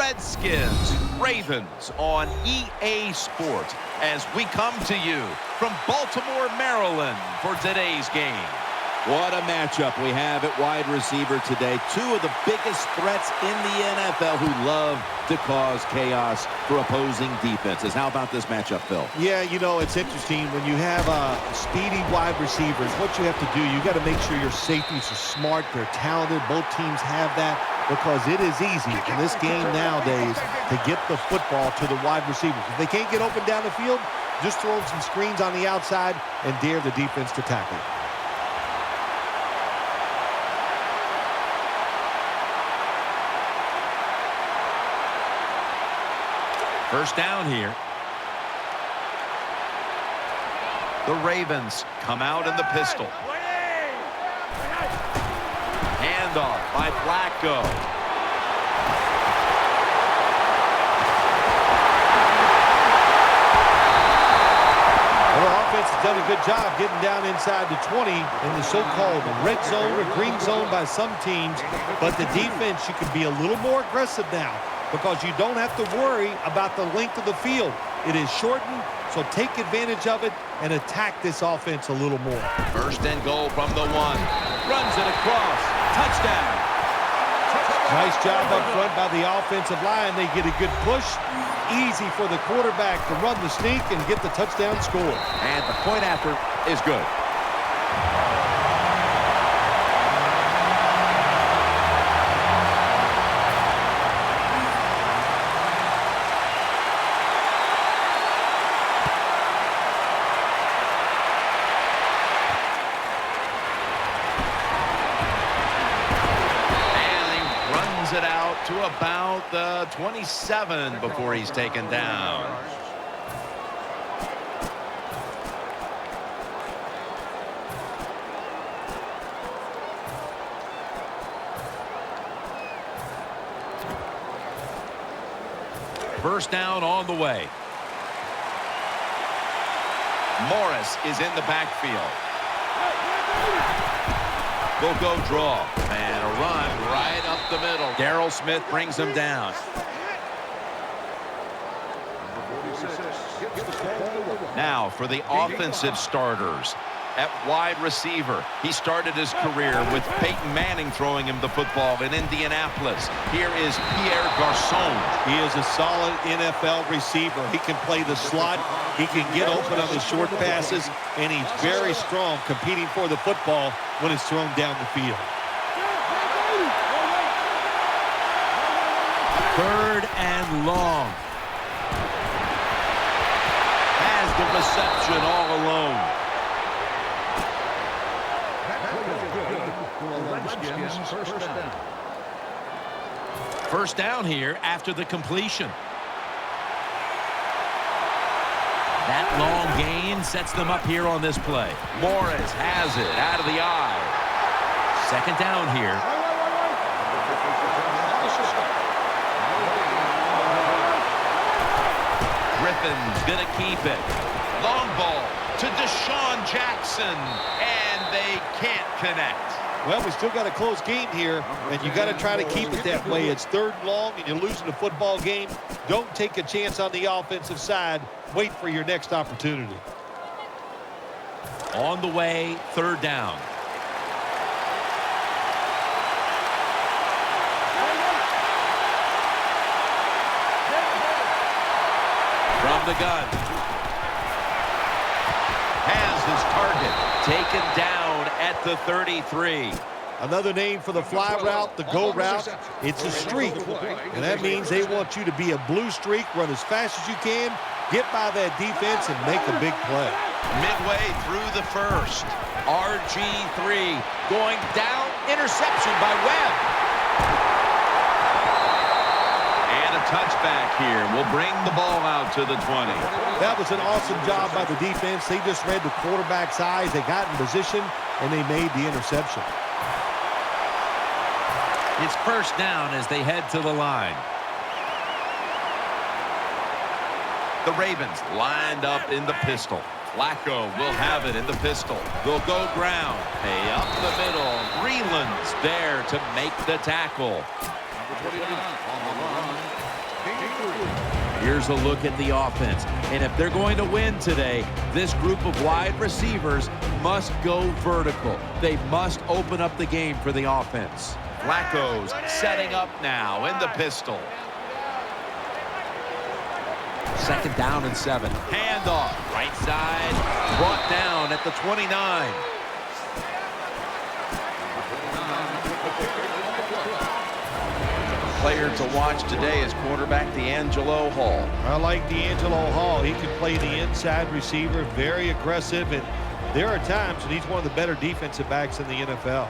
Redskins, Ravens on EA Sports as we come to you from Baltimore, Maryland for today's game. What a matchup we have at wide receiver today. Two of the biggest threats in the NFL who love to cause chaos for opposing defenses. How about this matchup, Phil? Yeah, you know, it's interesting. When you have speedy wide receivers, what you have to do, you got to make sure your safeties are smart, they're talented. Both teams have that because it is easy in this game nowadays to get the football to the wide receivers. If they can't get open down the field, just throw some screens on the outside and dare the defense to tackle. First down here. The Ravens come out in the pistol. Handoff by Flacco. Well, the offense has done a good job getting down inside the 20 in the so-called red zone or green zone by some teams. But the defense, you can be a little more aggressive now, because you don't have to worry about the length of the field. It is shortened, so take advantage of it and attack this offense a little more. First and goal from the 1. Runs it across. Touchdown. Nice job up front by the offensive line. They get a good push. Easy for the quarterback to run the sneak and get the touchdown score. And the point after is good. It out to about the 27 before he's taken down. First down on the way. Morris is in the backfield. Will go draw. And a run right up the middle. Darrell Smith brings him down. Now for the offensive starters. At wide receiver, he started his career with Peyton Manning throwing him the football in Indianapolis. Here is Pierre Garçon. He is a solid NFL receiver. He can play the slot. He can get open on the short passes, and he's very strong competing for the football when it's thrown down the field. Third and long. Has the reception all alone. First down here after the completion. That long gain sets them up here on this play. Morris has it out of the eye. Second down here. Griffin's going to keep it. Long ball to Deshaun Jackson, and they can't connect. Well, we still got a close game here, and you got to try to keep it that way. It's third and long, and you're losing the football game. Don't take a chance on the offensive side. Wait for your next opportunity. On the way, third down. From the gun. Has his target taken down at the 33. Another name for the fly route, the go route. It's a streak, and that means they want you to be a blue streak, run as fast as you can, get by that defense, and make a big play. Midway through the first, RG3 going down, interception by Webb. And a touchback here will bring the ball out to the 20. That was an awesome job by the defense. They just read the quarterback's eyes. They got in position, and they made the interception. It's first down as they head to the line. The Ravens lined up in the pistol. Flacco will have it in the pistol. They'll go ground. Hey, up the middle. Greenland's there to make the tackle. Here's a look at the offense. And if they're going to win today, this group of wide receivers must go vertical. They must open up the game for the offense. Flacco's setting up now in the pistol. 2nd down and 7. Handoff. Right side. Brought down at the 29. Player to watch today is quarterback D'Angelo Hall. I like D'Angelo Hall. He can play the inside receiver, very aggressive, and there are times when he's one of the better defensive backs in the NFL.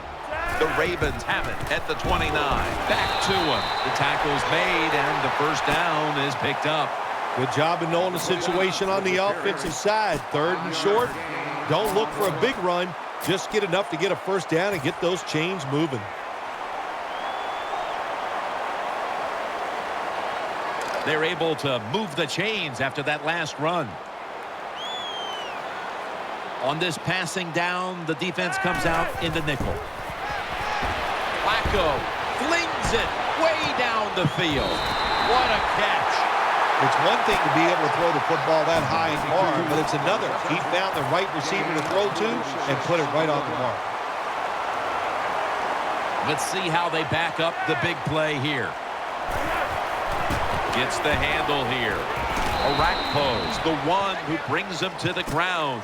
The Ravens have it at the 29. Back to him. The tackle's made, and the first down is picked up. Good job in knowing the situation on the offensive side. 3rd and short. Don't look for a big run. Just get enough to get a first down and get those chains moving. They're able to move the chains after that last run. On this passing down, the defense comes out in the nickel. Flacco flings it way down the field. What a catch. It's one thing to be able to throw the football that high and far, but it's another. He found the right receiver to throw to and put it right on the mark. Let's see how they back up the big play here. Gets the handle here. Orakpo's the one who brings him to the ground.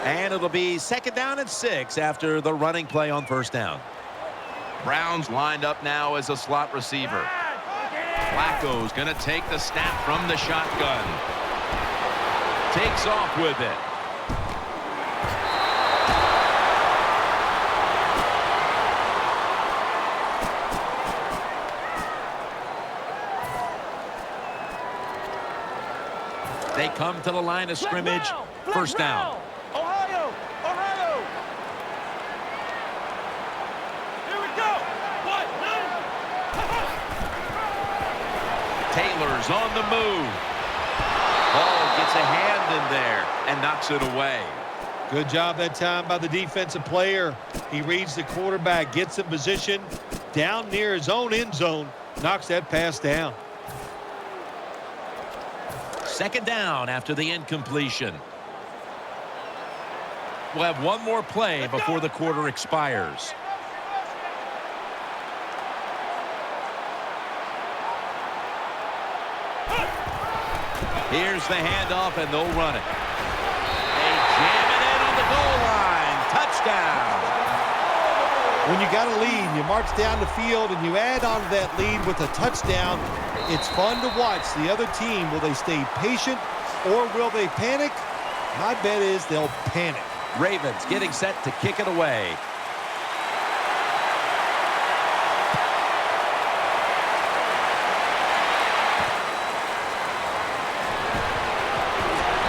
And it'll be 2nd down and 6 after the running play on 1st down. Browns lined up now as a slot receiver. Flacco's going to take the snap from the shotgun. Takes off with it. They come to the line of scrimmage. 1st down. Ohio! Here we go! Taylor's on the move. Ball gets a hand in there and knocks it away. Good job that time by the defensive player. He reads the quarterback, gets in position down near his own end zone, knocks that pass down. 2nd down after the incompletion. We'll have one more play before the quarter expires. Here's the handoff, and they'll run it. They jam it in on the goal line. Touchdown. When you got a lead, you march down the field, and you add on to that lead with a touchdown, it's fun to watch the other team. Will they stay patient, or will they panic? My bet is they'll panic. Ravens getting set to kick it away.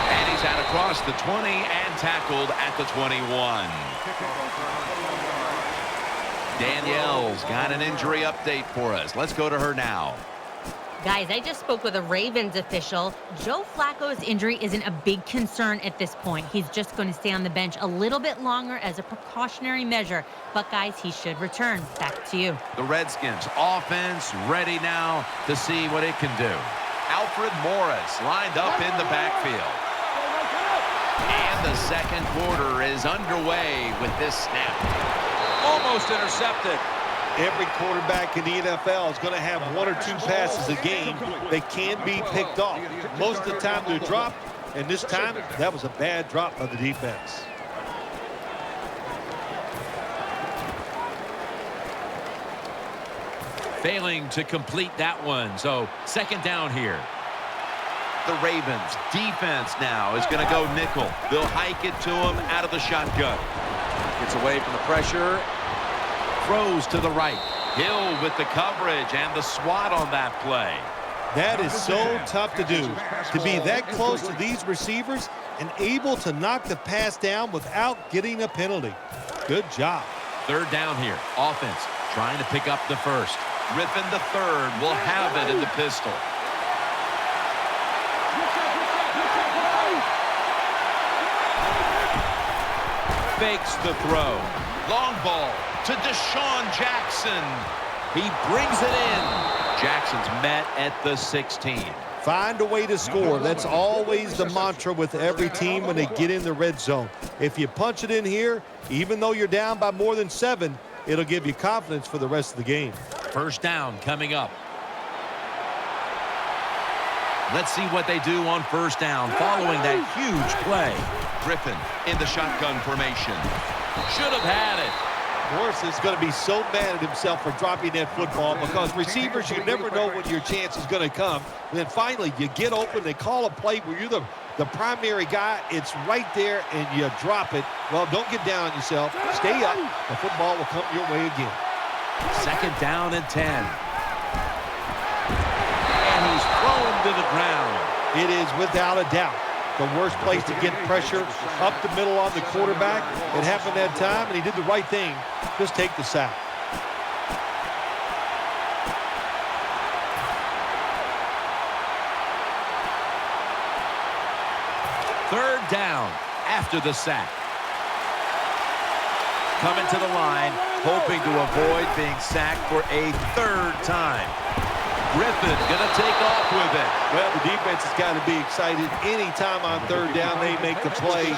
And he's out across the 20 and tackled at the 21. Danielle's got an injury update for us. Let's go to her now. Guys, I just spoke with a Ravens official. Joe Flacco's injury isn't a big concern at this point. He's just going to stay on the bench a little bit longer as a precautionary measure. But, guys, he should return. Back to you. The Redskins offense ready now to see what it can do. Alfred Morris lined up in the backfield. And the second quarter is underway with this snap. Almost intercepted. Every quarterback in the NFL is going to have 1 or 2 passes a game that can be picked off. Most of the time they're dropped, and this time that was a bad drop by the defense. Failing to complete that one, so 2nd down here. The Ravens defense now is going to go nickel. They'll hike it to him out of the shotgun. Gets away from the pressure. Throws to the right. Hill with the coverage and the swat on that play. That is so tough to do, to be that close to these receivers and able to knock the pass down without getting a penalty. Good job. 3rd down here. Offense trying to pick up the first. Griffin the third will have it in the pistol. fakes the throw. Long ball to Deshaun Jackson. He brings it in. Jackson's met at the 16. Find a way to score. That's always the mantra with every team when they get in the red zone. If you punch it in here, even though you're down by more than 7, it'll give you confidence for the rest of the game. First down coming up. Let's see what they do on first down following that huge play. Griffin in the shotgun formation. Should have had it. Morris is going to be so mad at himself for dropping that football because receivers, you never know when your chance is going to come. And then finally, you get open, they call a play where you're the primary guy. It's right there, and you drop it. Well, don't get down on yourself. Stay up. The football will come your way again. Second down and 10. And he's thrown to the ground. It is without a doubt the worst place to get pressure up the middle on the quarterback. It happened that time, and he did the right thing. Just take the sack. Third down after the sack. Coming to the line, hoping to avoid being sacked for a third time. Griffin gonna take off with it. Well, the defense has got to be excited. Anytime on third down they make the play,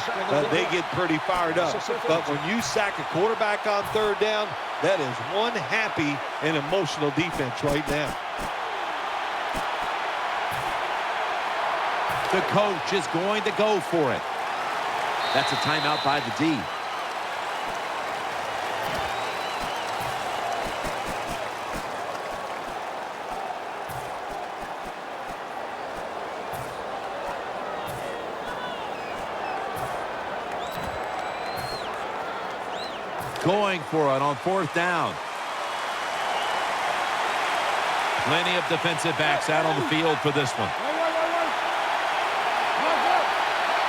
they get pretty fired up. But when you sack a quarterback on third down, that is one happy and emotional defense right now. The coach is going to go for it. That's a timeout by the D. Going for it on fourth down. Plenty of defensive backs out on the field for this one.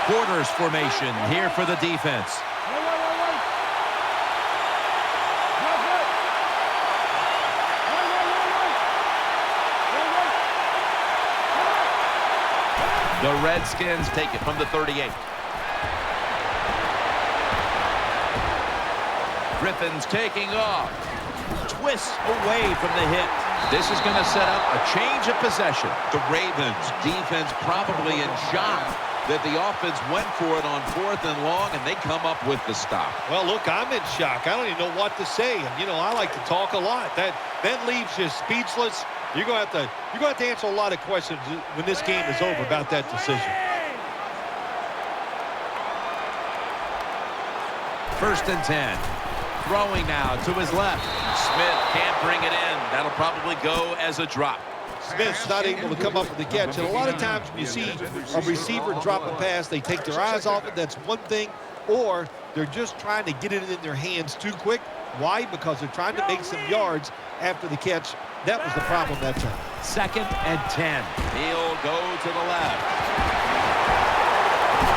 Quarters formation here for the defense. The Redskins take it from the 38. Griffin's taking off. Twists away from the hit. This is going to set up a change of possession. The Ravens defense probably in shock that the offense went for it on 4th and long, and they come up with the stop. Well, look, I'm in shock. I don't even know what to say. And, you know, I like to talk a lot. That leaves you speechless. You're going to have to answer a lot of questions when this game is over about that decision. First and 10. Throwing now to his left. Smith can't bring it in. That'll probably go as a drop. Smith's not able to come up with the catch. And a lot of times when you see a receiver drop a pass, they take their eyes off it. That's one thing. Or they're just trying to get it in their hands too quick. Why? Because they're trying to make some yards after the catch. That was the problem that time. Second and 10. He'll go to the left.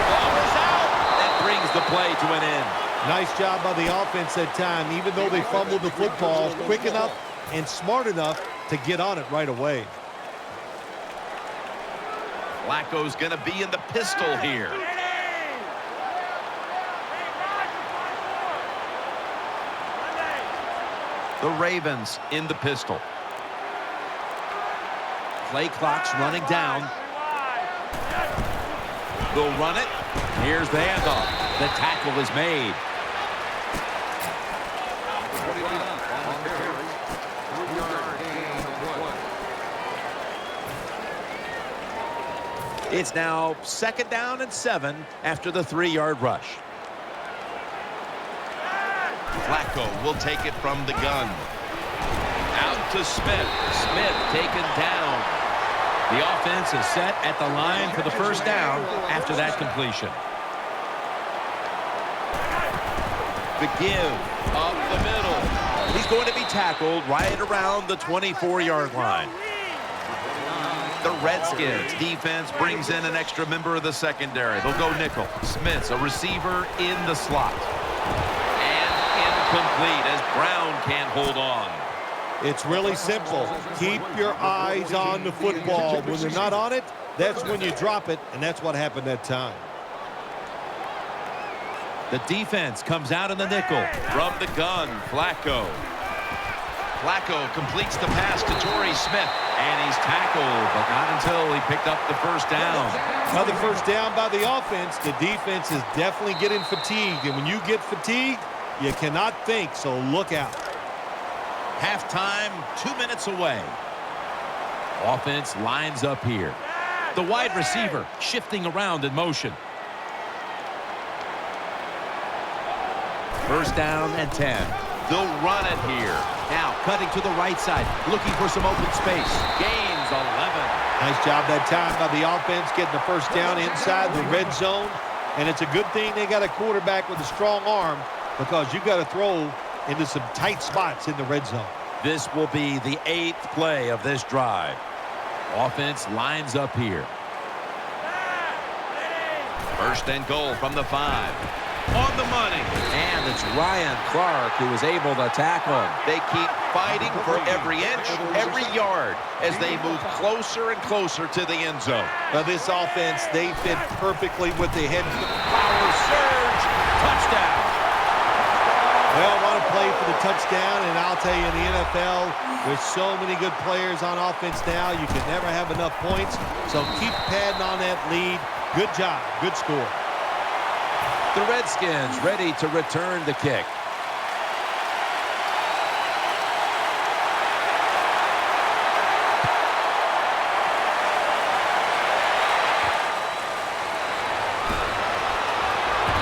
Ball is out. That brings the play to an end. Nice job by the offense that time, even though they fumbled the football, quick enough and smart enough to get on it right away. Flacco's going to be in the pistol here. The Ravens in the pistol. Play clock's running down. They'll run it. Here's the handoff. The tackle is made. It's now second down and 7 after the 3-yard rush. Flacco will take it from the gun. Out to Smith. Smith taken down. The offense is set at the line for the first down after that completion. The give up the middle. He's going to be tackled right around the 24-yard line. The Redskins defense brings in an extra member of the secondary. They'll go nickel. Smith's a receiver in the slot. And incomplete as Brown can't hold on. It's really simple. Keep your eyes on the football. When they're not on it, that's when you drop it, and that's what happened that time. The defense comes out in the nickel. From the gun, Flacco. Flacco completes the pass to Torrey Smith. And he's tackled, but not until he picked up the first down. Another first down by the offense. The defense is definitely getting fatigued. And when you get fatigued, you cannot think, so look out. Halftime, 2 minutes away. Offense lines up here. The wide receiver shifting around in motion. First down and 10. They'll run it here. Now cutting to the right side, looking for some open space. Gains 11. Nice job that time by the offense getting the first down inside the red zone. And it's a good thing they got a quarterback with a strong arm, because you've got to throw into some tight spots in the red zone. This will be the 8th play of this drive. Offense lines up here. First and goal from the 5. On the money. And it's Ryan Clark who is able to tackle. They keep fighting for every inch, every yard as they move closer and closer to the end zone. Now this offense, they fit perfectly with the head. Power surge. Touchdown. Well, want to play for the touchdown, and I'll tell you, in the NFL, there's so many good players on offense now, you can never have enough points. So keep padding on that lead. Good job. Good score. The Redskins ready to return the kick.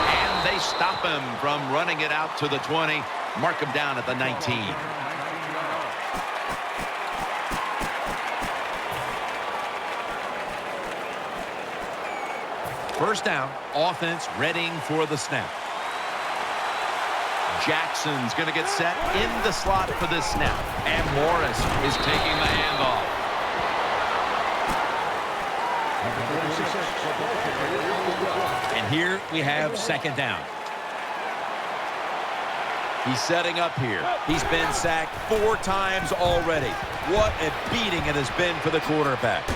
And they stop him from running it out to the 20. Mark him down at the 19. First down, offense readying for the snap. Jackson's going to get set in the slot for this snap. And Morris is taking the handoff. And here we have second down. He's setting up here. He's been sacked 4 times already. What a beating it has been for the quarterback.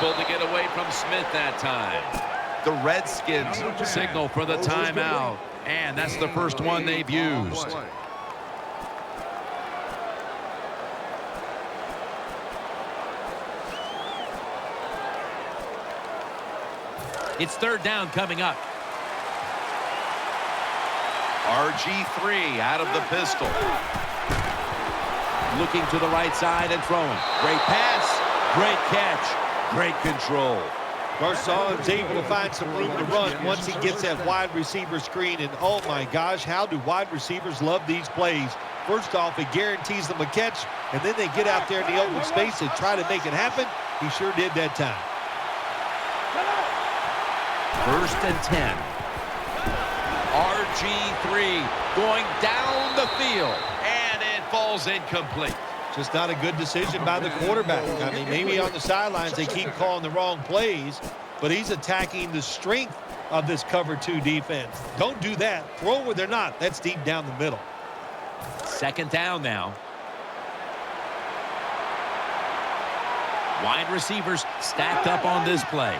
To get away from Smith that time. The Redskins signal for the timeout, and that's the first one they've used. It's third down coming up. RG3 out of the pistol. Looking to the right side and throwing. Great pass, great catch. Great control. Garcon's able to find some room to run once he gets that wide receiver screen. And oh my gosh, how do wide receivers love these plays? First off, it guarantees them a catch, and then they get out there in the open space and try to make it happen. He sure did that time. First and 10. RG3 going down the field, and it falls incomplete. Just not a good decision by the quarterback. I mean, maybe on the sidelines they keep calling the wrong plays, but he's attacking the strength of this cover 2 defense. Don't do that. Throw where they're not. That's deep down the middle. Second down now. Wide receivers stacked up on this play.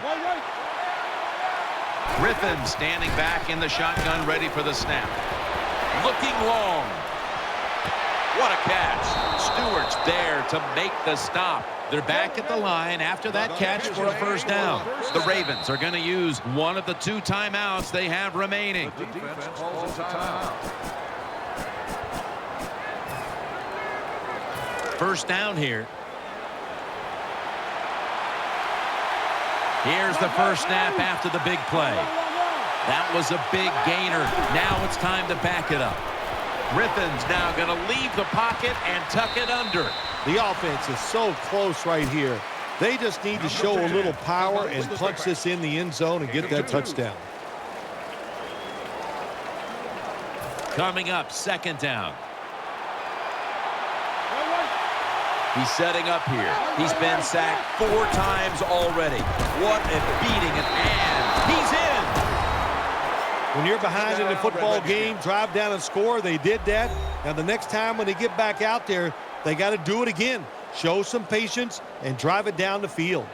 Griffin standing back in the shotgun, ready for the snap. Looking long. What a catch. Stewart's there to make the stop. They're back at the line after that catch for a first down. The Ravens are going to use one of the 2 timeouts they have remaining. First down here. Here's the first snap after the big play. That was a big gainer. Now it's time to back it up. Griffin's now going to leave the pocket and tuck it under. The offense is so close right here. They just need to show a little power and punch this in the end zone and get that touchdown. Coming up, second down. He's setting up here. He's been sacked 4 times already. What a beating, and he's in. When you're behind in the football game, drive down and score. They did that. Now the next time when they get back out there, they got to do it again. Show some patience and drive it down the field.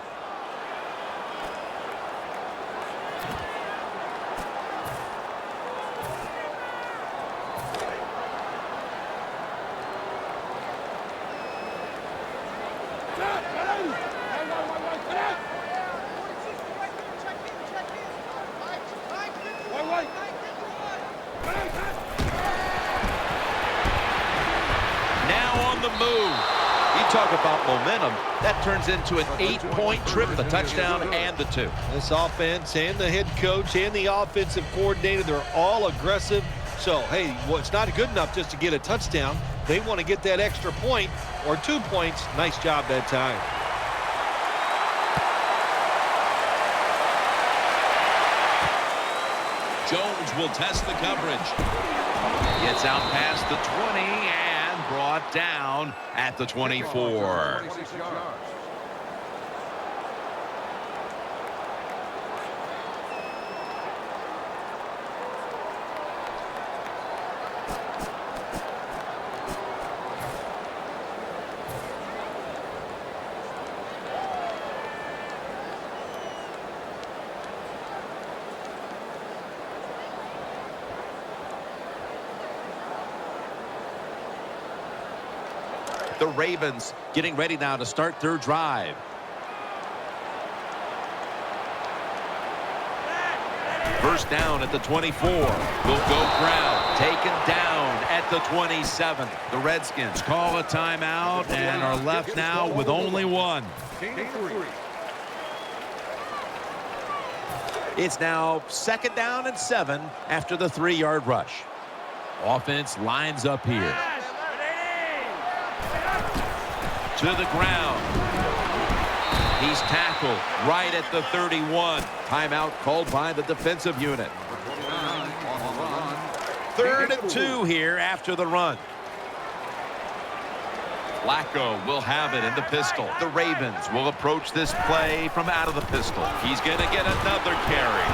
on the move. You talk about momentum. That turns into an 8-point trip, the touchdown and the 2. This offense and the head coach and the offensive coordinator, they're all aggressive. So, hey, well, it's not good enough just to get a touchdown. They want to get that extra point or 2 points. Nice job that time. Jones will test the coverage. Gets out past the 20 and brought down at the 24. The Ravens getting ready now to start their drive. First down at the 24. Will go ground. Taken down at the 27. The Redskins call a timeout and are left now with only one. It's now 2nd down and 7 after the 3-yard rush. Offense lines up here. To the ground. He's tackled right at the 31. Timeout called by the defensive unit. 3rd and 2 here after the run. Flacco will have it in the pistol. The Ravens will approach this play from out of the pistol. He's going to get another carry.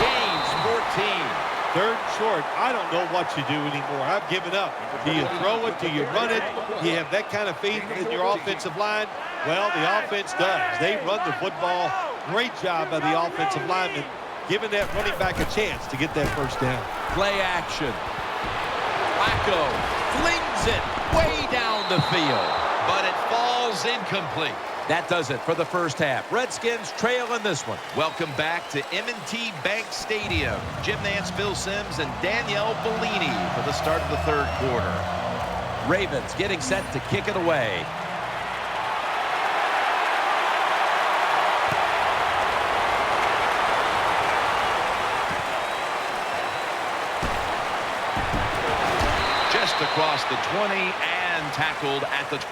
Gains 14. 3rd and short. I don't know what you do anymore. I've given up. Do you throw it? Do you run it? Do you have that kind of faith in your offensive line? Well, the offense does. They run the football. Great job by the offensive lineman, giving that running back a chance to get that first down. Play action. Flacco flings it way down the field, but it falls incomplete. That does it for the first half. Redskins trail in this one. Welcome back to M&T Bank Stadium. Jim Nantz, Phil Simms, and Danielle Bellini for the start of the 3rd quarter. Ravens getting set to kick it away. Just across the 20 and tackled at the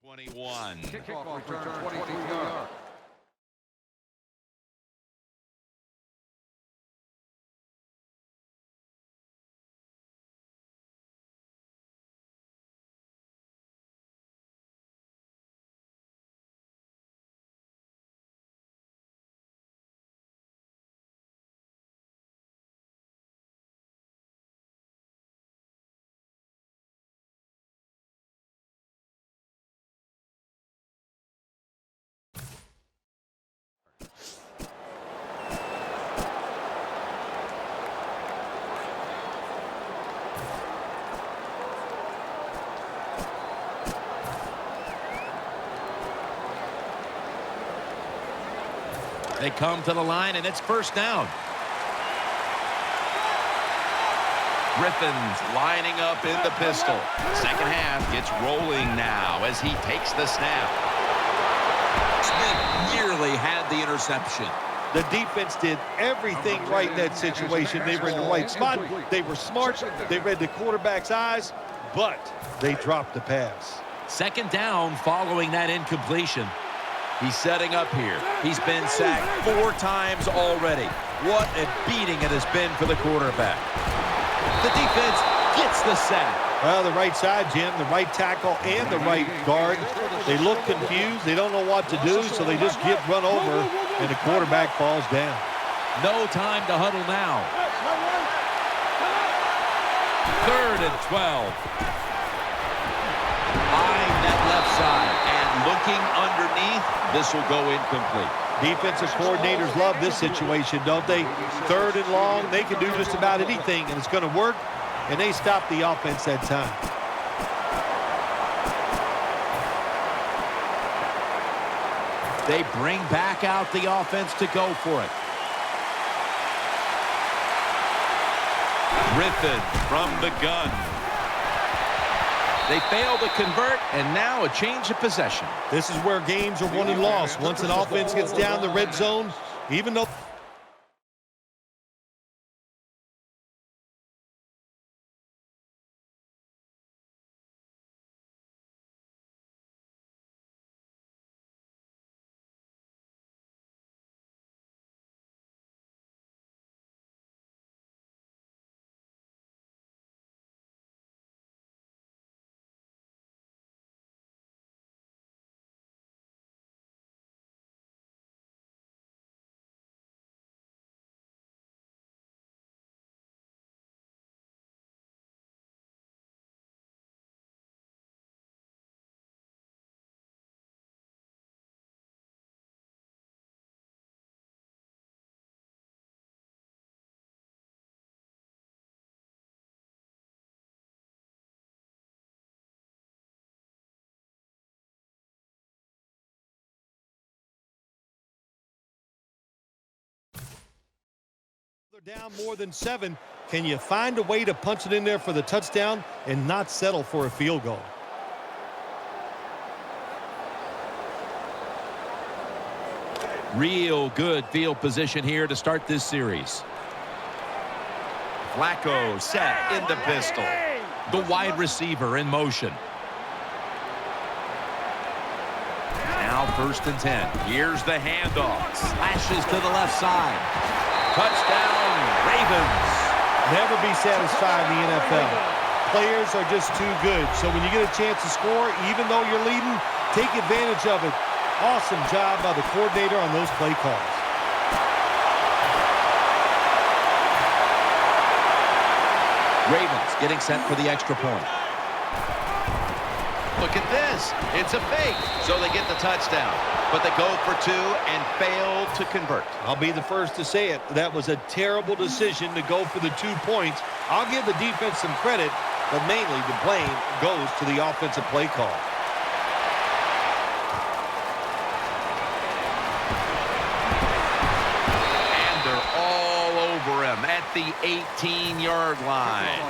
21. Kickoff return 22 yards. They come to the line, and it's first down. Griffin's lining up in the pistol. Second half gets rolling now as he takes the snap. Smith nearly had the interception. The defense did everything right in that situation. They were in the right spot. They were smart. They read the quarterback's eyes, but they dropped the pass. Second down following that incompletion. He's setting up here. He's been sacked 4 times already. What a beating it has been for the quarterback. The defense gets the sack. Well, the right side, Jim, the right tackle and the right guard. They look confused. They don't know what to do, so they just get run over, and the quarterback falls down. No time to huddle now. 3rd and 12. Eyeing that left side and looking underneath. This will go incomplete. Defensive coordinators love this situation, don't they? 3rd and long, they can do just about anything, and it's going to work, and they stop the offense that time. They bring back out the offense to go for it. Griffin from the gun. They fail to convert, and now a change of possession. This is where games are won and lost. Once an offense gets down the red zone, even though they're down more than 7, can you find a way to punch it in there for the touchdown and not settle for a field goal? Real good field position here to start this series. Flacco set in the pistol. The wide receiver in motion. Now 1st and 10. Here's the handoff. Slashes to the left side. Touchdown, Ravens. Never be satisfied in the NFL. Players are just too good. So when you get a chance to score, even though you're leading, take advantage of it. Awesome job by the coordinator on those play calls. Ravens getting set for the extra point. Look at this. It's a fake. So they get the touchdown. But they go for 2 and fail to convert. I'll be the first to say it. That was a terrible decision to go for the 2 points. I'll give the defense some credit, but mainly the blame goes to the offensive play call. And they're all over him at the 18-yard line.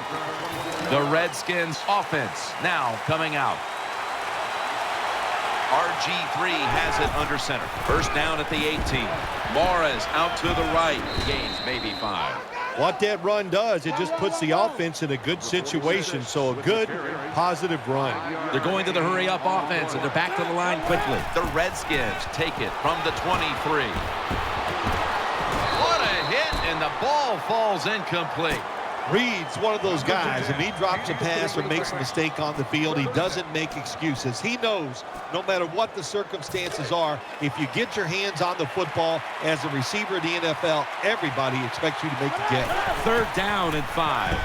The Redskins offense now coming out. RG3 has it under center. First down at the 18. Morris out to the right. Gains maybe 5. What that run does, it just puts the offense in a good situation. So a good, positive run. They're going to the hurry-up offense, and they're back to the line quickly. The Redskins take it from the 23. What a hit, and the ball falls incomplete. Reed's one of those guys. If he drops a pass or makes a mistake on the field, he doesn't make excuses. He knows no matter what the circumstances are, if you get your hands on the football as a receiver in the NFL, everybody expects you to make a catch. 3rd down and 5.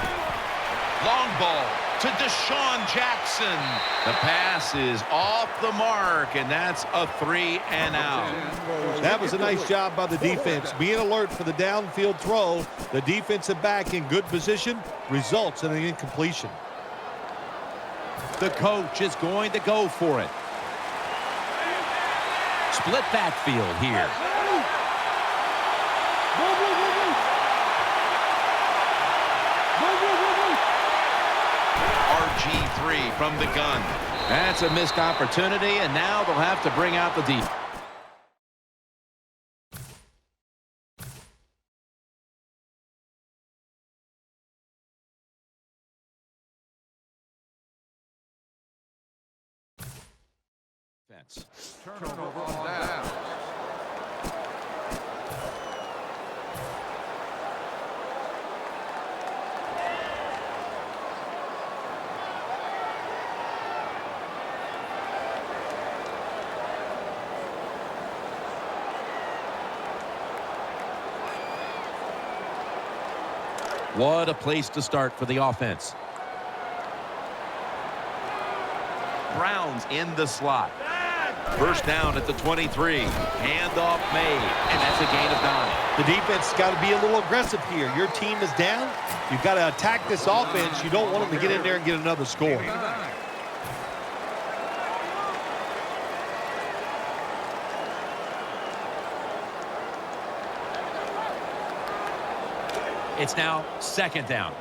Long ball to Deshaun Jackson. The pass is off the mark, and that's a 3 and out. That was a nice job by the defense. Being alert for the downfield throw, the defensive back in good position results in an incompletion. The coach is going to go for it. Split backfield here. RG3 from the gun. That's a missed opportunity, and now they'll have to bring out the defense. Turnover on down. What a place to start for the offense. Browns in the slot. First down at the 23. Handoff made, and that's a gain of 9. The defense has got to be a little aggressive here. Your team is down. You've got to attack this offense. You don't want them to get in there and get another score. It's now 2nd down.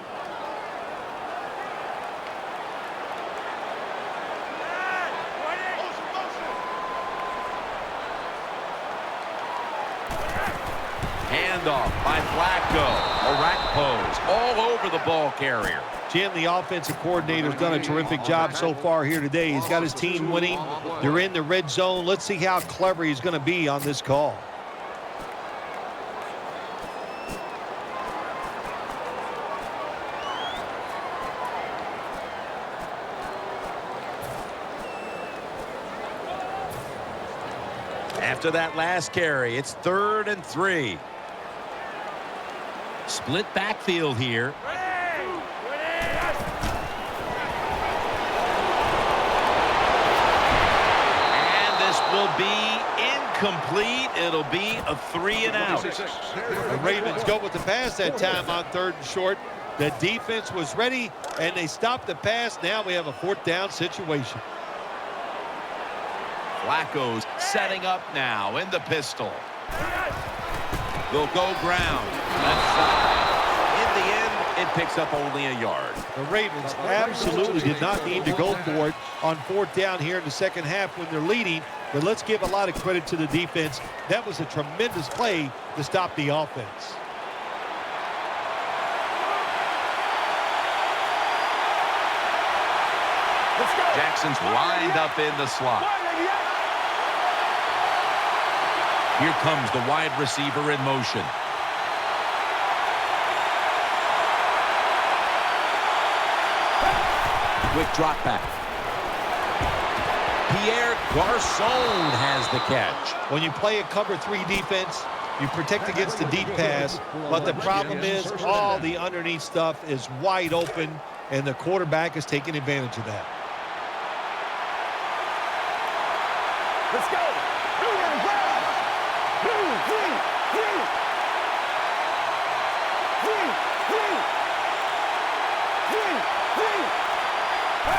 Handoff by Flacco. A rack pose all over the ball carrier. Jim, the offensive coordinator's done a terrific job so far here today. He's got his team winning. They're in the red zone. Let's see how clever he's going to be on this call. After that last carry, it's 3rd and 3. Split backfield here. And this will be incomplete. It'll be a 3 and out. The Ravens go with the pass that time on 3rd and short. The defense was ready, and they stopped the pass. Now we have a 4th down situation. Flacco's setting up now in the pistol. They'll go ground. Left side. In the end, it picks up only a yard. The Ravens absolutely did not need to go for it on 4th down here in the second half when they're leading. But let's give a lot of credit to the defense. That was a tremendous play to stop the offense. Jackson's lined up in the slot. Here comes the wide receiver in motion. Quick drop back. Pierre Garçon has the catch. When you play a cover 3 defense, you protect against the deep pass, but the problem is all the underneath stuff is wide open, and the quarterback is taking advantage of that. Let's go.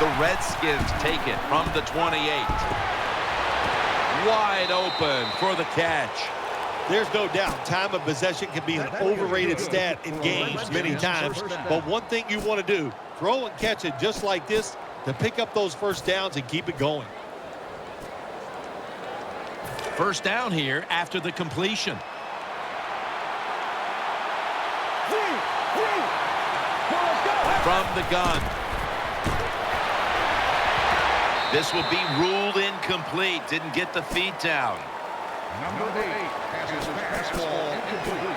The Redskins take it from the 28. Wide open for the catch. There's no doubt time of possession can be an overrated stat in games many times, but one thing you want to do, throw and catch it just like this to pick up those first downs and keep it going. First down here after the completion. from the gun. This will be ruled incomplete. Didn't get the feet down. Number 8 passes pass ball incomplete.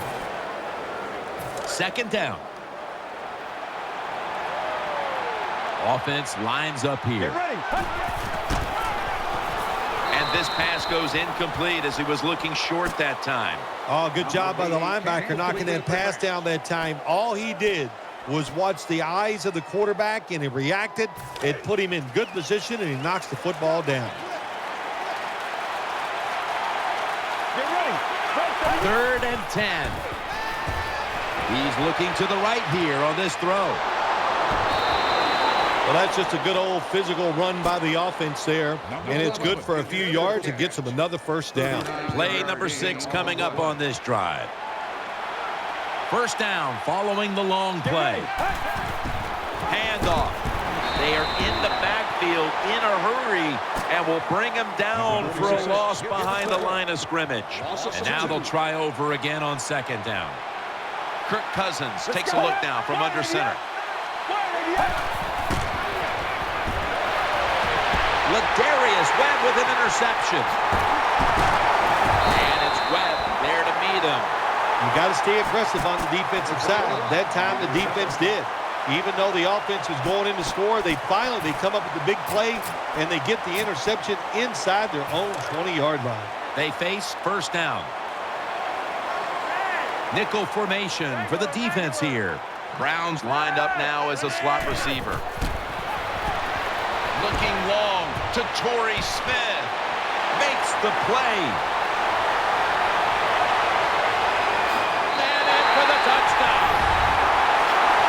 Second down. Offense lines up here. Get ready. And this pass goes incomplete as he was looking short that time. Oh, good job by the linebacker knocking that pass down that time. All he did was watch the eyes of the quarterback, and he reacted. It put him in good position, and he knocks the football down. Get ready. 3rd and 10. He's looking to the right here on this throw. Well, that's just a good old physical run by the offense there, and it's good for a few yards and gets him another first down. Play number 6 coming up on this drive. First down following the long play. Handoff. They are in the backfield in a hurry and will bring him down for a loss behind the line of scrimmage. And now they'll try over again on 2nd down. Kirk Cousins takes a look now from under center. Ladarius Webb with an interception. And it's Webb there to meet him. You got to stay aggressive on the defensive side. That time the defense did. Even though the offense was going in to score, they come up with the big play, and they get the interception inside their own 20-yard line. They face first down. Nickel formation for the defense here. Brown's lined up now as a slot receiver. Looking long to Torrey Smith. Makes the play. And in for the touchdown.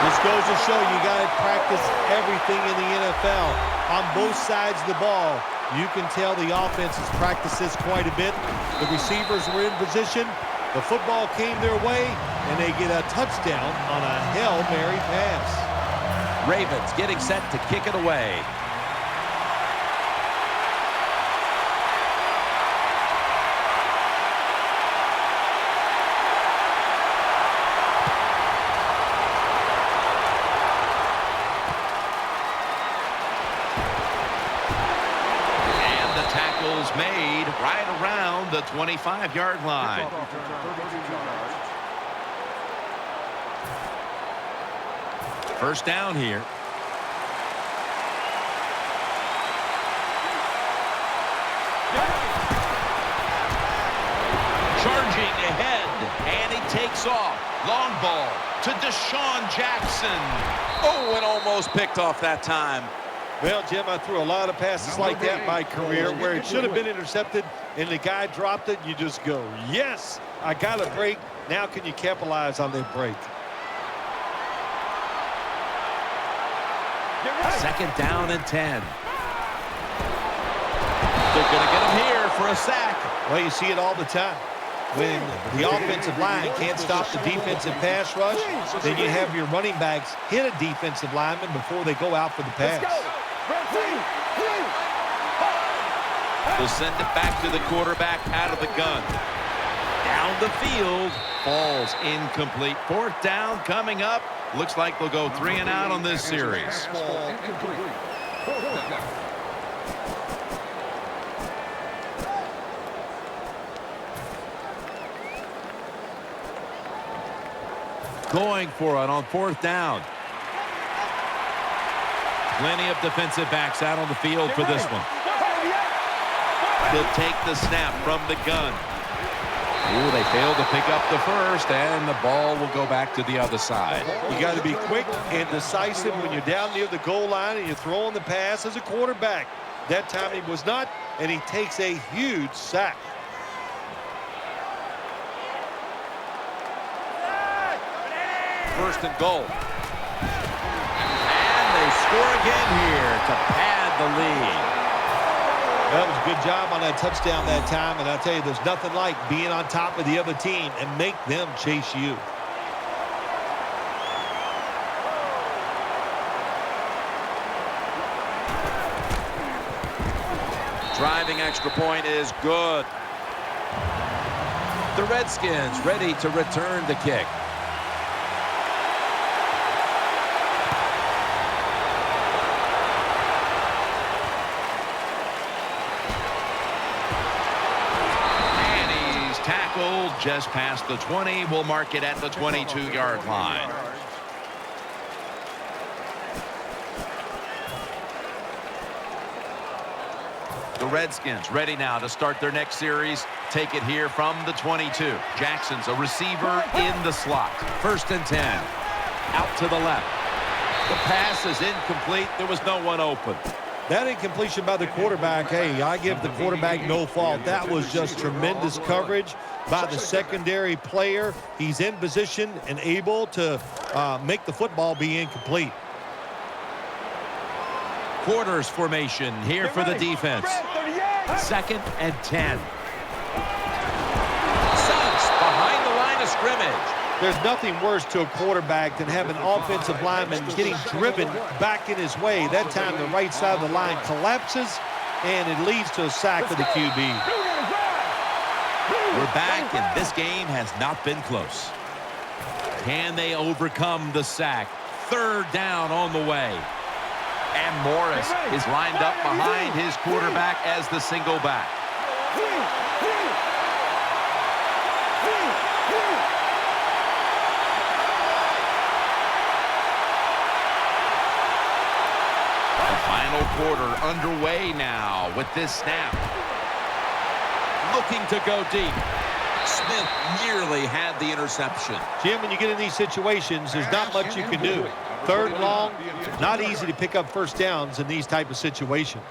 This goes to show you got to practice everything in the NFL. On both sides of the ball, you can tell the offense has practiced this quite a bit. The receivers were in position. The football came their way, and they get a touchdown on a Hail Mary pass. Ravens getting set to kick it away. Made right around the 25-yard line. First down here. Charging ahead, and he takes off. Long ball to Deshaun Jackson. Oh, and almost picked off that time. Well, Jim, I threw a lot of passes like that in my career where it should have been intercepted and the guy dropped it. You just go, yes, I got a break. Now can you capitalize on that break? Second down and 10. They're going to get him here for a sack. Well, you see it all the time. When the offensive line can't stop the defensive pass rush, then you have your running backs hit a defensive lineman before they go out for the pass. They'll send it back to the quarterback out of the gun. Down the field. Falls incomplete. 4th down coming up. Looks like they'll go 3 and out on this series. Going for it on 4th down. Plenty of defensive backs out on the field for this one. They'll take the snap from the gun. Ooh, they failed to pick up the first, and the ball will go back to the other side. You got to be quick and decisive when you're down near the goal line and you're throwing the pass as a quarterback. That time he was not, and he takes a huge sack. First and goal. And they score again here to pad the lead. That was a good job on that touchdown that time, and I'll tell you, there's nothing like being on top of the other team and make them chase you. Driving extra point is good. The Redskins ready to return the kick. tackled just past the 20. We'll mark it at the 22-yard line. The Redskins ready now to start their next series. Take it here from the 22. Jackson's a receiver in the slot. 1st and 10. Out to the left. The pass is incomplete. There was no one open. That incompletion by the quarterback, hey, I give the quarterback no fault. That was just tremendous coverage by the secondary player. He's in position and able to make the football be incomplete. Quarters formation here for the defense. 2nd and 10. Suggs behind the line of scrimmage. There's nothing worse to a quarterback than having an offensive lineman getting driven back in his way. That time the right side of the line collapses, and it leads to a sack of the QB. We're back, and this game has not been close. Can they overcome the sack? 3rd down on the way. And Morris is lined up behind his quarterback as the single back. The final quarter underway now with this snap. Looking to go deep. Smith nearly had the interception. Jim, when you get in these situations, there's not much you can do. 3rd and long, not easy to pick up first downs in these type of situations.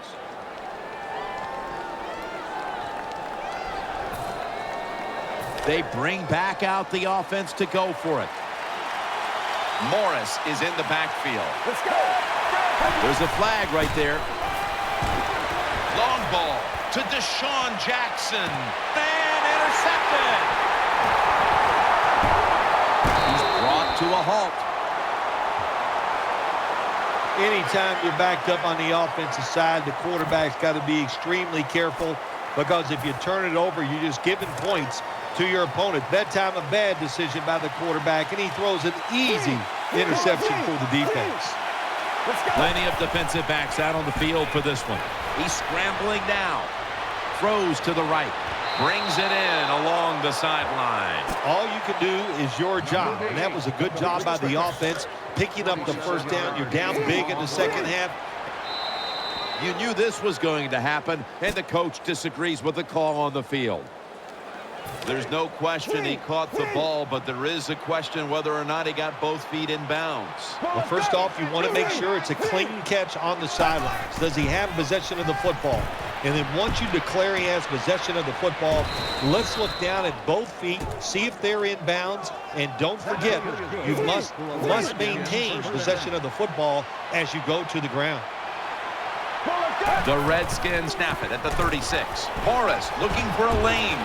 They bring back out the offense to go for it. Morris is in the backfield. Let's go. There's a flag right there. Long ball to Deshaun Jackson. And intercepted. He's brought to a halt. Anytime you're backed up on the offensive side, the quarterback's got to be extremely careful, because if you turn it over, you're just giving points to your opponent. That time a bad decision by the quarterback, and he throws an easy interception for the defense. Plenty of defensive backs out on the field for this one. He's scrambling now. Throws to the right. Brings it in along the sideline. All you can do is your job, and that was a good job by the offense, picking up the first down. You're down big in the second half. You knew this was going to happen, and the coach disagrees with the call on the field. There's no question he caught the ball, but there is a question whether or not he got both feet in bounds. Well, first off, you want to make sure it's a clean catch on the sidelines. Does he have possession of the football? And then once you declare he has possession of the football, let's look down at both feet, see if they're in bounds, and don't forget, you must maintain possession of the football as you go to the ground. The Redskins snap it at the 36. Morris looking for a lane.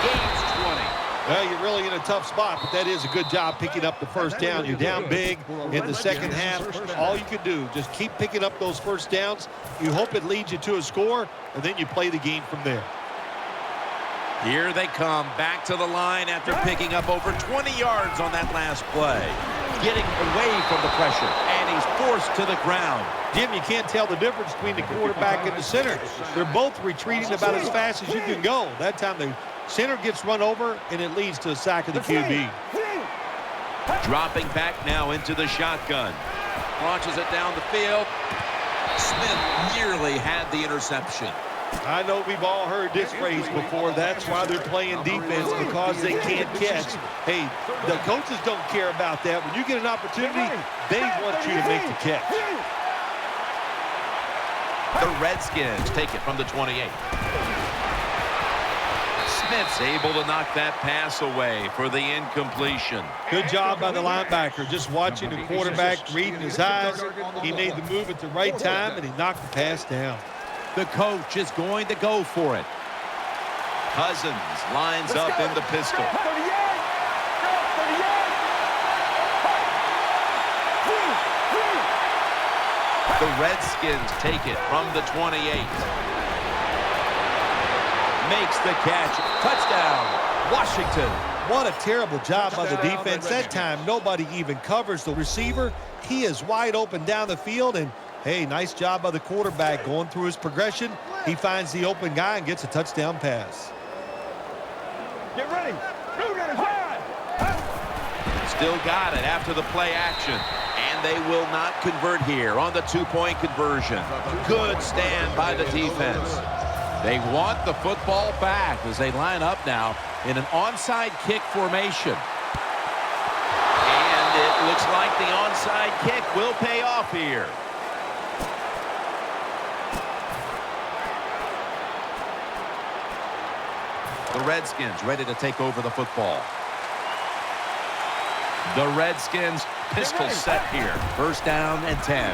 Gains 20. Well, you're really in a tough spot, but that is a good job picking up the first down. You're down big in the second half. All you can do, just keep picking up those first downs. You hope it leads you to a score, and then you play the game from there. Here they come back to the line after picking up over 20 yards on that last play. Getting away from the pressure, and he's forced to the ground. Jim, you can't tell the difference between the quarterback and the center. They're both retreating about as fast as you can go. That time the center gets run over, and it leads to a sack of the QB. Dropping back now into the shotgun. Launches it down the field. Smith nearly had the interception. I know we've all heard this phrase before. That's why they're playing defense, because they can't catch. Hey, the coaches don't care about that. When you get an opportunity, they want you to make the catch. The Redskins take it from the 28. Smith's able to knock that pass away for the incompletion. Good job by the linebacker, just watching the quarterback, reading his eyes. He made the move at the right time, and he knocked the pass down. The coach is going to go for it. Cousins lines up in the pistol. The Redskins take it from the 28. Makes the catch. Touchdown, Washington. What a terrible job by the defense. That time, nobody even covers the receiver. He is wide open down the field, and hey, nice job by the quarterback going through his progression. He finds the open guy and gets a touchdown pass. Get ready. Still got it after the play action. And they will not convert here on the two-point conversion. Good stand by the defense. They want the football back as they line up now in an onside kick formation. And it looks like the onside kick will pay off here. The Redskins ready to take over the football. The Redskins pistol set here. First down and 10.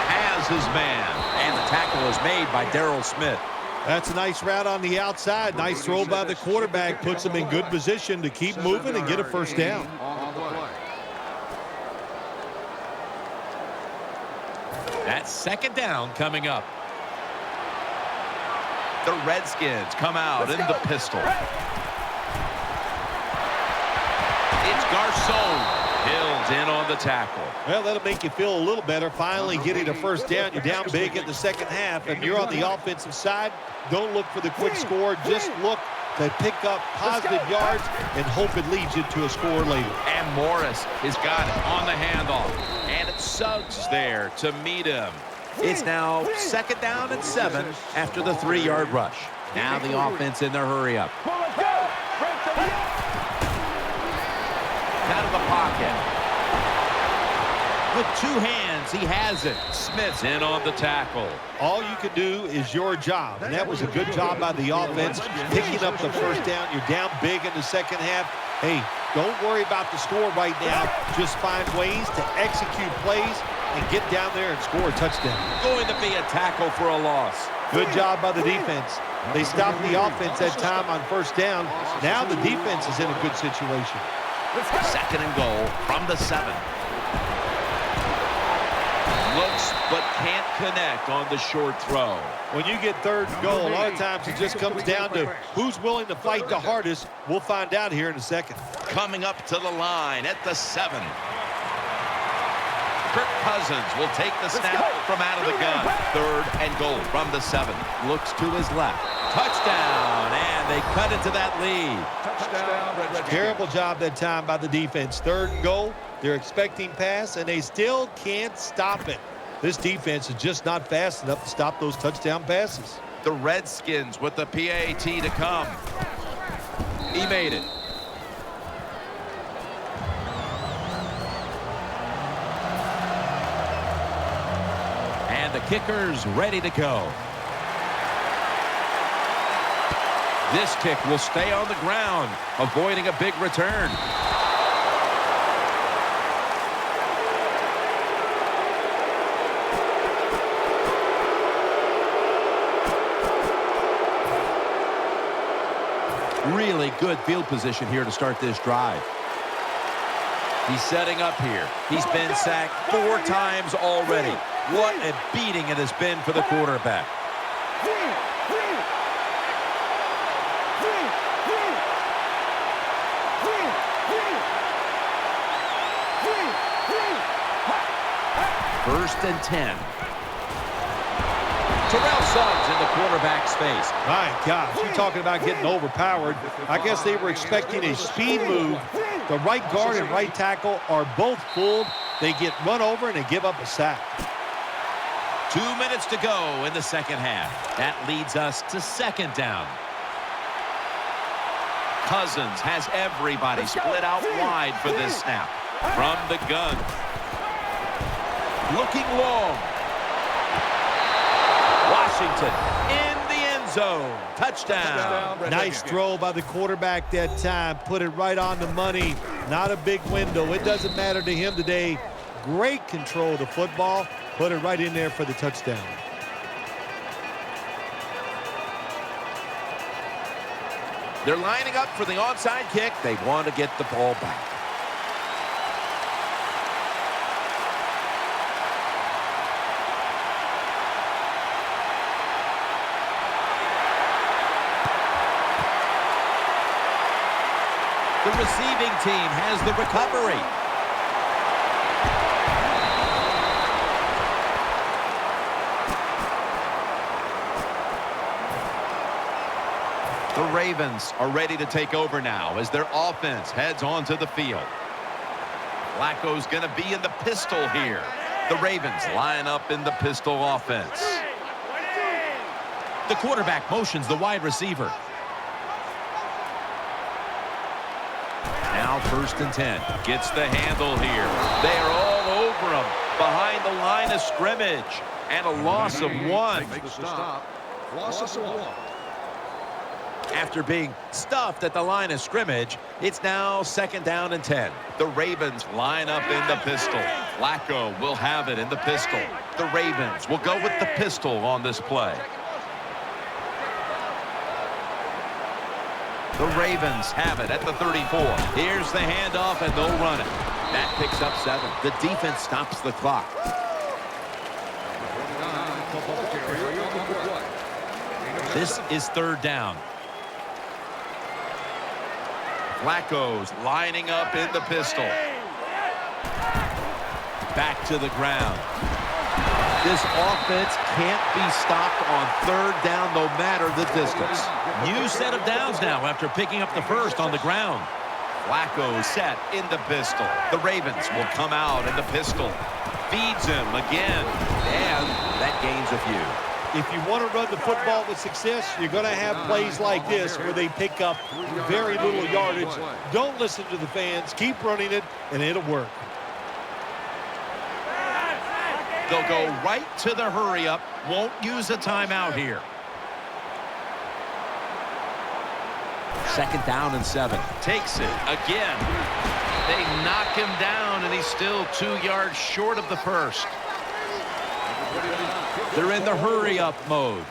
Has his man. And the tackle is made by Darryl Smith. That's a nice route on the outside. Nice throw by the quarterback. Puts him in good position to keep moving and get a first down. That's second down coming up. The Redskins come out in the pistol. It's Garcon. Hills in on the tackle. Well, that'll make you feel a little better. Finally getting a first down. You're down big in the second half, and you're on the offensive side. Don't look for the quick score. Just look to pick up positive yards and hope it leads you to a score later. And Morris has got it on the handoff. And it's Suggs there to meet him. It's now second down and 7 after the 3-yard rush. Now the offense in their hurry up. Out of the pocket. With 2 hands, he has it. Smith's in on the tackle. All you can do is your job, and that was a good job by the offense, picking up the first down. You're down big in the second half. Hey, don't worry about the score right now. Just find ways to execute plays and get down there and score a touchdown. Going to be a tackle for a loss. Good job by the defense. They stopped the offense that time on first down. Now the defense is in a good situation. Second and goal from the 7. Looks but can't connect on the short throw. When you get third and goal, a lot of times it just comes down to who's willing to fight the hardest. We'll find out here in a second. Coming up to the line at the 7. Kirk Cousins will take the snap from out of the gun. Third and goal from the 7. Looks to his left. Touchdown, and they cut into that lead. Terrible job that time by the defense. Third and goal. They're expecting pass, and they still can't stop it. This defense is just not fast enough to stop those touchdown passes. The Redskins with the PAT to come. He made it. And the kicker's ready to go. This kick will stay on the ground, avoiding a big return. Really good field position here to start this drive. He's setting up here. He's been sacked 4 times already. What a beating it has been for the quarterback. First and 10. Terrell Suggs in the quarterback's face. My gosh, you're talking about getting overpowered. I guess they were expecting a speed move. The right guard and right tackle are both fooled. They get run over and they give up a sack. 2 minutes to go in the second half. That leads us to second down. Cousins has everybody split out wide for this snap. From the gun. Looking long. Washington in the end zone. Touchdown. Nice throw by the quarterback that time. Put it right on the money. Not a big window. It doesn't matter to him today. Great control of the football. Put it right in there for the touchdown. They're lining up for the onside kick. They want to get the ball back. The receiving team has the recovery. The Ravens are ready to take over now as their offense heads onto the field. Flacco's going to be in the pistol here. The Ravens line up in the pistol offense. The quarterback motions the wide receiver. Now 1st and 10. Gets the handle here. They are all over him behind the line of scrimmage. And a loss of 1. Makes the stop. Loss of 1. After being stuffed at the line of scrimmage, it's now 2nd down and 10. The Ravens line up in the pistol. Flacco will have it in the pistol. The Ravens will go with the pistol on this play. The Ravens have it at the 34. Here's the handoff, and they'll run it. That picks up 7. The defense stops the clock. This is 3rd down. Flacco's lining up in the pistol. Back to the ground. This offense can't be stopped on 3rd down no matter the distance. New set of downs now after picking up the first on the ground. Flacco set in the pistol. The Ravens will come out in the pistol. Feeds him again. And that gains a few. If you want to run the football with success, you're going to have plays like this where they pick up very little yardage. Don't listen to the fans. Keep running it, and it'll work. They'll go right to the hurry-up. Won't use a timeout here. 2nd down and 7. Takes it again. They knock him down, and he's still 2 yards short of the first. They're in the hurry-up mode.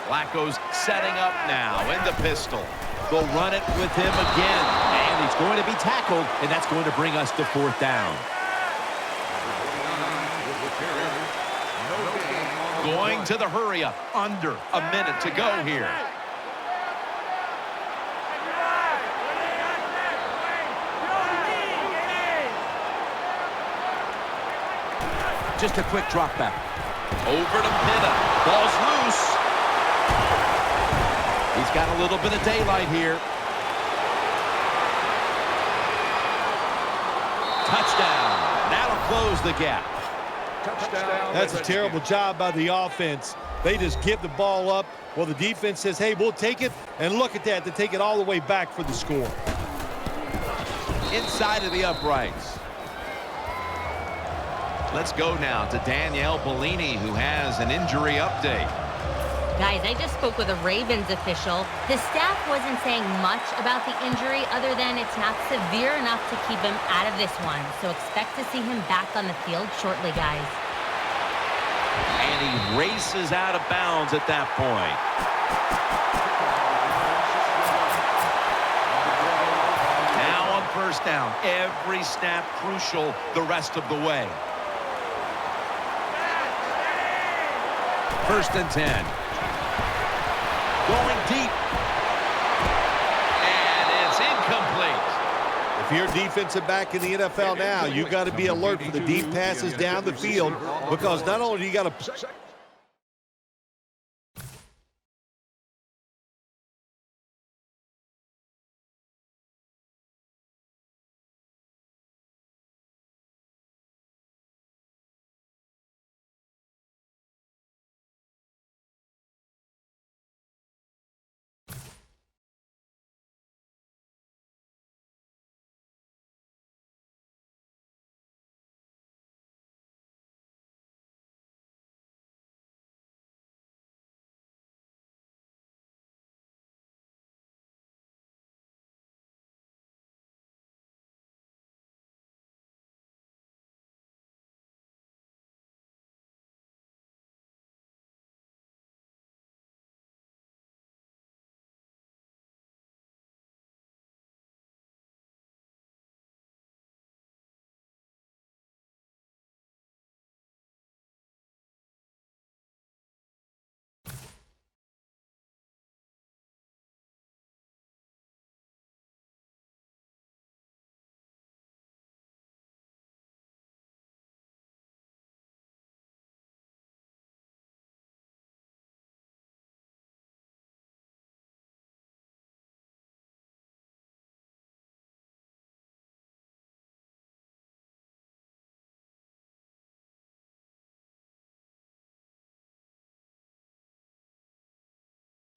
Flacco's setting up now in the pistol. They'll run it with him again. And he's going to be tackled, and that's going to bring us to 4th down. Going to the hurry-up. Under a minute to go here. Just a quick drop back. Over to Pitta. Ball's loose. He's got a little bit of daylight here. Touchdown. That'll close the gap. That's a terrible job by the offense. They just give the ball up. Well, the defense says, hey, we'll take it. And look at that. They take it all the way back for the score. Inside of the uprights. Let's go now to Danielle Bellini, who has an injury update. Guys, I just spoke with a Ravens official. The staff wasn't saying much about the injury other than it's not severe enough to keep him out of this one. So expect to see him back on the field shortly, guys. And he races out of bounds at that point. Now on 1st down. Every snap crucial the rest of the way. 1st and 10. Going deep. And it's incomplete. If you're a defensive back in the NFL now, you've got to be alert for the deep passes down the field because not only do you got to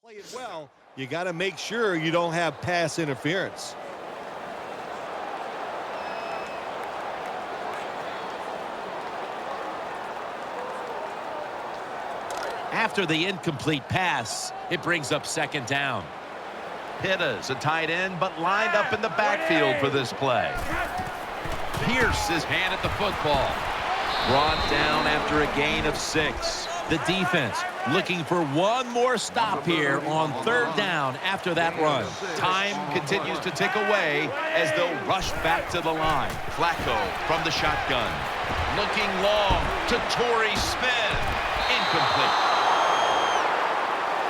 Play it well. You got to make sure you don't have pass interference. After the incomplete pass, it brings up second down. Pitta's a tight end, but lined up in the backfield for this play. Pierce is handed the football. Brought down after a gain of 6. The defense looking for one more stop here on third down after that run. Time continues to tick away as they'll rush back to the line. Flacco from the shotgun. Looking long to Torrey Smith. Incomplete.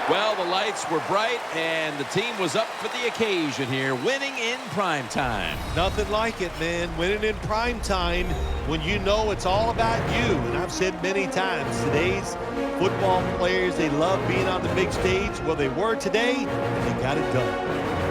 Well, the lights were bright, and the team was up for the occasion here, winning in prime time. Nothing like it, man. Winning in prime time when you know it's all about you. And I've said many times, today's football players, they love being on the big stage. Well, they were today, and they got it done.